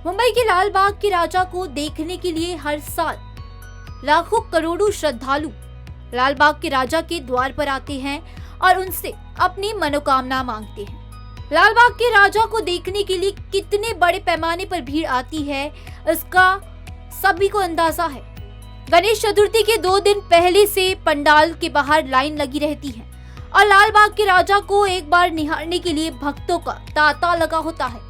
मुंबई के लाल बाग के राजा को देखने के लिए हर साल लाखों करोड़ों श्रद्धालु लाल बाग के राजा के द्वार पर आते हैं और उनसे अपनी मनोकामना मांगते हैं। लाल बाग के राजा को देखने के लिए कितने बड़े पैमाने पर भीड़ आती है, इसका सभी को अंदाजा है। गणेश चतुर्थी के 2 दिन पहले से पंडाल के बाहर लाइन लगी रहती है और लाल बाग के राजा को एक बार निहारने के लिए भक्तों का तांता लगा होता है।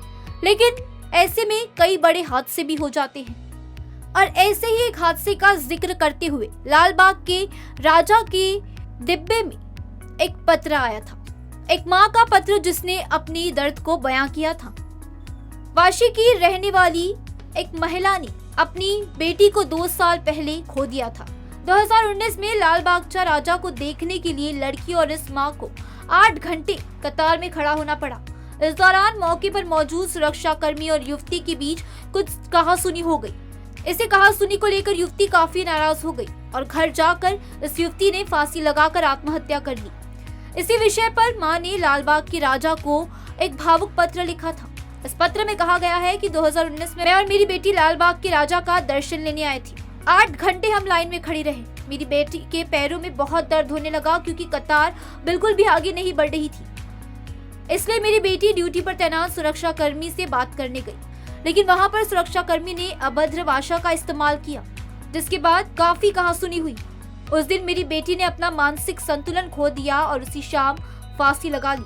लेकिन ऐसे में कई बड़े हादसे भी हो जाते हैं और ऐसे ही एक हादसे का जिक्र करते हुए लाल बाग के राजा के डिब्बे में एक पत्र आया था, एक माँ का पत्र जिसने अपनी दर्द को बयां किया था। वाशी की रहने वाली एक महिला ने अपनी बेटी को 2 साल पहले खो दिया था। 2019 में लाल बागचा राजा को देखने के लिए लड़की और इस माँ को 8 घंटे कतार में खड़ा होना पड़ा। इस दौरान मौके पर मौजूद सुरक्षा कर्मी और युवती के बीच कुछ कहासुनी हो गई। इसे कहासुनी को लेकर युवती काफी नाराज हो गई और घर जाकर इस युवती ने फांसी लगाकर आत्महत्या कर ली। इसी विषय पर मां ने लाल बाग के राजा को एक भावुक पत्र लिखा था। इस पत्र में कहा गया है कि 2019 में मैं और मेरी बेटी लाल बाग के राजा का दर्शन लेने आए थे। 8 घंटे हम लाइन में खड़ी रहे। मेरी बेटी के पैरों में बहुत दर्द होने लगा क्योंकि कतार बिल्कुल भी आगे नहीं बढ़ रही थी। इसलिए मेरी बेटी ड्यूटी पर तैनात सुरक्षा कर्मी से बात करने गई, लेकिन वहां पर सुरक्षा कर्मी ने अभद्र भाषा का इस्तेमाल किया, जिसके बाद काफी कहासुनी हुई। उस दिन मेरी बेटी ने अपना मानसिक संतुलन खो दिया और उसी शाम फांसी लगा ली।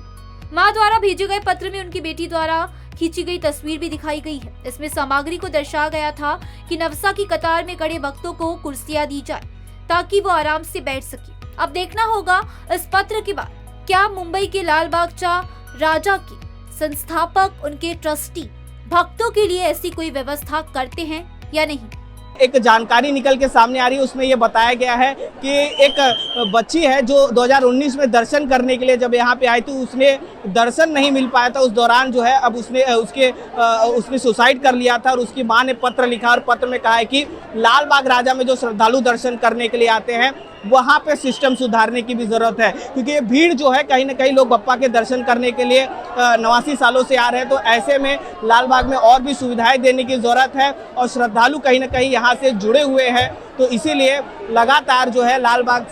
मां द्वारा भेजे गए पत्र में उनकी बेटी द्वारा खींची गई तस्वीर भी दिखाई गई है। इसमें सामग्री को दर्शाया गया था कि नवसा की कतार में खड़े भक्तों को कुर्सियां दी जाए ताकि वो आराम से बैठ सके। अब देखना होगा इस पत्र के बाद क्या मुंबई के लाल बागचा राजा के संस्थापक, उनके ट्रस्टी भक्तों के लिए ऐसी कोई व्यवस्था करते हैं या नहीं। एक जानकारी निकल के सामने आ रही है, उसमें ये बताया गया है कि एक बच्ची है जो 2019 में दर्शन करने के लिए जब यहाँ पे आई थी, उसने दर्शन नहीं मिल पाया था। उस दौरान जो है अब उसने सुसाइड कर लिया था और उसकी मां ने पत्र लिखा और पत्र में कहा है कि लाल बाग राजा में जो श्रद्धालु दर्शन करने के लिए आते हैं वहाँ पे सिस्टम सुधारने की भी ज़रूरत है, क्योंकि ये भीड़ जो है कहीं ना कहीं लोग बप्पा के दर्शन करने के लिए 89 सालों से आ रहे हैं। तो ऐसे में लाल बाग में और भी सुविधाएं देने की ज़रूरत है और श्रद्धालु कहीं ना कहीं यहाँ से जुड़े हुए हैं। तो इसीलिए लगातार जो है लाल बाग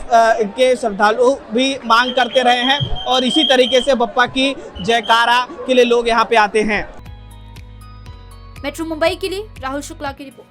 के श्रद्धालु भी मांग करते रहे हैं और इसी तरीके से बप्पा की जयकारा के लिए लोग यहाँ पे आते हैं। मेट्रो मुंबई के लिए राहुल शुक्ला की रिपोर्ट।